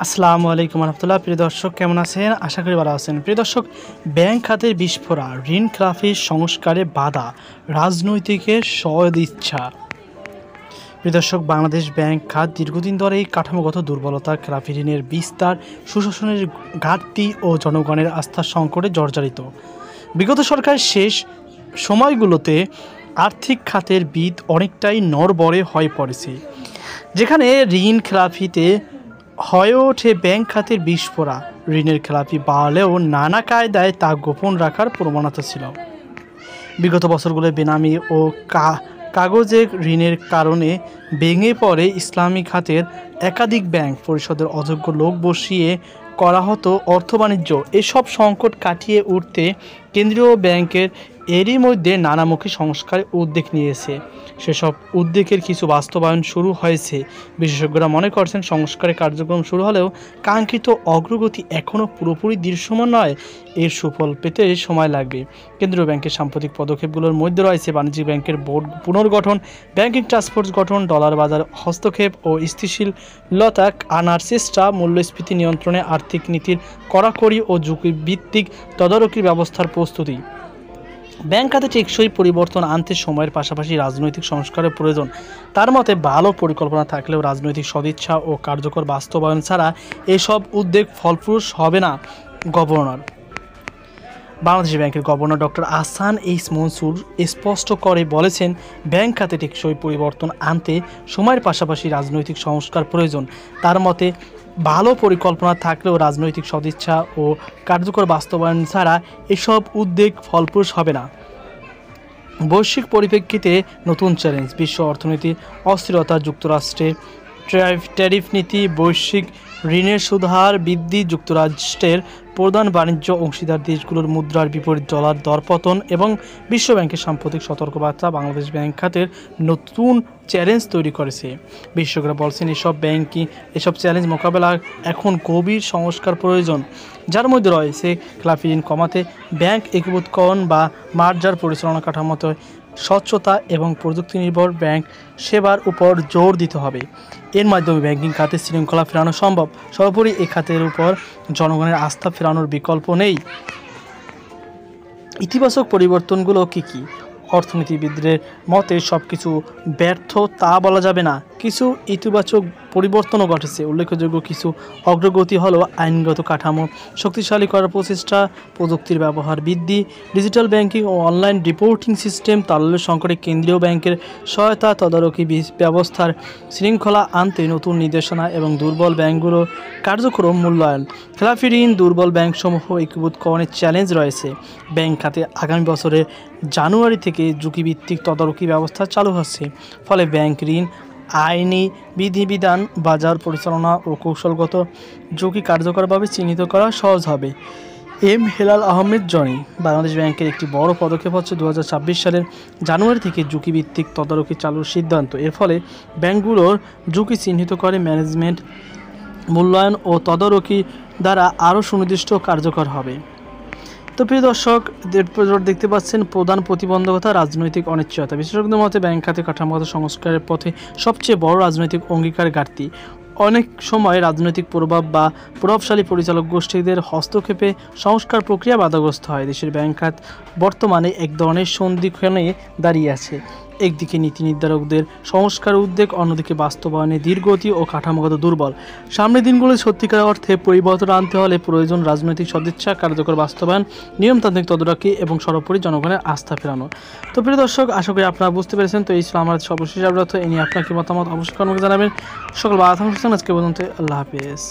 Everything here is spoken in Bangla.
আসসালামু আলাইকুম রহমতুল্লাহ। প্রিয় দর্শক, কেমন আছেন? আশা করি ভালো আছেন। প্রিয় দর্শক, ব্যাংক খাতের বিস্ফোরা, ঋণ খেলাপির সংস্কারে বাধা, রাজনৈতিকের সদিচ্ছা। প্রিয় দর্শক, বাংলাদেশ ব্যাংক খাত দীর্ঘদিন ধরে এই কাঠামোগত দুর্বলতা, খেলাপি ঋণের বিস্তার, সুশাসনের ঘাটতি ও জনগণের আস্থার সংকটে জর্জরিত। বিগত সরকারের শেষ সময়গুলোতে আর্থিক খাতের ভিত অনেকটাই নড়বড়ে হয়ে পড়েছে, যেখানে ঋণ খেলাপিতে হয়ে ওঠে ব্যাংক খাতের বিস্ফোরা। ঋণের খেলাপি বাড়লেও নানা কায়দায় তা গোপন রাখার প্রবণতা ছিল। বিগত বছরগুলোয় বেনামি ও কাগজে ঋণের কারণে ভেঙে পড়ে ইসলামী খাতের একাধিক ব্যাংক, পরিষদের অযোগ্য লোক বসিয়ে করা হতো অর্থ বাণিজ্য। এসব সংকট কাটিয়ে উঠতে কেন্দ্রীয় ব্যাংকের এরই মধ্যে নানামুখী সংস্কারের উদ্যোগ নিয়েছে। সেসব উদ্যোগের কিছু বাস্তবায়ন শুরু হয়েছে। বিশেষজ্ঞরা মনে করছেন, সংস্কারের কার্যক্রম শুরু হলেও কাঙ্ক্ষিত অগ্রগতি এখনও পুরোপুরি দৃশ্যমান নয়। এর সুফল পেতে সময় লাগবে। কেন্দ্রীয় ব্যাংকের সাম্প্রতিক পদক্ষেপগুলোর মধ্যে রয়েছে বাণিজ্যিক ব্যাংকের বোর্ড পুনর্গঠন, ব্যাংকিং টাস্কফোর্স গঠন, ডলার বাজার হস্তক্ষেপ ও স্থিতিশীলতা আনার চেষ্টা, মূল্যস্ফীতি নিয়ন্ত্রণে আর্থিক নীতির কড়াকড়ি ও ঝুঁকিভিত্তিক তদারকির ব্যবস্থার প্রস্তুতি। ব্যাংক খাতে টেকসই পরিবর্তন আনতে সময়ের পাশাপাশি রাজনৈতিক সংস্কারের প্রয়োজন। তার মতে, ভালো পরিকল্পনা থাকলেও রাজনৈতিক সদিচ্ছা ও কার্যকর বাস্তবায়ন ছাড়া এসব উদ্যোগ ফলপ্রসূ হবে না। গভর্নর, বাংলাদেশ ব্যাংকের governor doctor Ahsan H Mansur স্পষ্ট করে বলেছেন, ব্যাংক খাতে টেকসই পরিবর্তন আনতে সময়ের পাশাপাশি রাজনৈতিক সংস্কার প্রয়োজন। তার মতে, ভালো পরিকল্পনা থাকলেও রাজনৈতিক সদিচ্ছা ও কার্যকর বাস্তবায়ন ছাড়া এসব উদ্যোগ ফলপ্রসূ হবে না। বৈশ্বিক পরিপ্রেক্ষিতে নতুন চ্যালেঞ্জ, বিশ্ব অর্থনীতির অস্থিরতা, যুক্তরাষ্ট্রের ট্যারিফ নীতি, বৈশ্বিক ঋণের সুদহার বৃদ্ধি, যুক্তরাষ্ট্রের প্রধান বাণিজ্য অংশীদার দেশগুলোর মুদ্রার বিপরীত ডলার দরপতন এবং বিশ্বব্যাংকের সাম্প্রতিক সতর্কবার্তা বাংলাদেশ ব্যাংক খাতের নতুন চ্যালেঞ্জ তৈরি করেছে। বিশেষজ্ঞরা বলছেন, এসব চ্যালেঞ্জ মোকাবেলা এখন গভীর সংস্কার প্রয়োজন, যার মধ্যে রয়েছে খেলাপি ঋণ কমাতে ব্যাংক একীভূতকরণ বা মার্জার, পরিচালনা কাঠামোতে স্বচ্ছতা এবং প্রযুক্তি নির্ভর ব্যাংক সেবার উপর জোর দিতে হবে। এর মাধ্যমে ব্যাংকিং খাতে শৃঙ্খলা ফেরানো সম্ভব। সর্বোপরি এ খাতের উপর জনগণের আস্থা ফেরানোর বিকল্প নেই। ইতিবাচক পরিবর্তনগুলো কী? অর্থনীতিবিদদের মতে সব কিছু ব্যর্থ তা বলা যাবে না। কিছু ইতিবাচক পরিবর্তনও ঘটেছে। উল্লেখযোগ্য কিছু অগ্রগতি হলো আইনগত কাঠামো শক্তিশালী করার প্রচেষ্টা, প্রযুক্তির ব্যবহার বৃদ্ধি, ডিজিটাল ব্যাংকিং ও অনলাইন রিপোর্টিং সিস্টেম, তারল্য সংকটে কেন্দ্রীয় ব্যাংকের সহায়তা, তদারকি ব্যবস্থার শৃঙ্খলা আনতে নতুন নির্দেশনা এবং দুর্বল ব্যাংকগুলোর কার্যক্রম মূল্যায়ন। খেলাপি ঋণ, দুর্বল ব্যাংকসমূহ একীভূতকরণের চ্যালেঞ্জ রয়েছে। ব্যাংক খাতে আগামী বছরের জানুয়ারি থেকে ঝুঁকিভিত্তিক তদারকি ব্যবস্থা চালু হচ্ছে। ফলে ব্যাংক ঋণ, আইনি বিধিবিধান, বাজার পরিচালনা ও কৌশলগত ঝুঁকি কার্যকরভাবে চিহ্নিত করা সহজ হবে। এম হেলাল আহমেদ, জনি। বাংলাদেশ ব্যাংকের একটি বড় পদক্ষেপ হচ্ছে 2026 সালের জানুয়ারি থেকে ঝুঁকিভিত্তিক তদারকি চালুর সিদ্ধান্ত। এর ফলে ব্যাংকগুলোর ঝুঁকি চিহ্নিত করে ম্যানেজমেন্ট, মূল্যায়ন ও তদারকি দ্বারা আরও সুনির্দিষ্ট কার্যকর হবে। তো প্রিয় দর্শক, দেখতে পাচ্ছেন প্রধান প্রতিবন্ধকতা রাজনৈতিক অনিশ্চয়তা। বিশেষজ্ঞদের মতে, ব্যাংক খাতে কাঠামোগত সংস্কারের পথে সবচেয়ে বড় রাজনৈতিক অঙ্গীকার ঘাটতি। অনেক সময় রাজনৈতিক প্রভাব বা প্রভাবশালী পরিচালক গোষ্ঠীদের হস্তক্ষেপে সংস্কার প্রক্রিয়া বাধাগ্রস্ত হয়। দেশের ব্যাংক খাত বর্তমানে এক ধরনের সন্ধিক্ষণে দাঁড়িয়ে আছে। একদিকে নীতি নির্ধারকদের সংস্কার উদ্যোগ, অন্যদিকে বাস্তবায়নে ধীরগতি ও কাঠামোগত দুর্বল। সামনের দিনগুলোয় সত্যিকার অর্থে পরিবর্তন আনতে হলে প্রয়োজন রাজনৈতিক সদিচ্ছা, কার্যকর বাস্তবায়ন, নিয়মতান্ত্রিক তদারকি এবং সর্বোপরি জনগণের আস্থা ফেরানো। তো প্রিয় দর্শক, আশা করি আপনারা বুঝতে পেরেছেন। তো এই ছিল আমার সর্বশেষ আপডেট। এ নিয়ে আপনার কি মতামত অবশ্যই কমেন্টে জানাবেন। সকল ভালো থাকুন, আজকে পর্যন্ত আল্লাহ হাফেজ।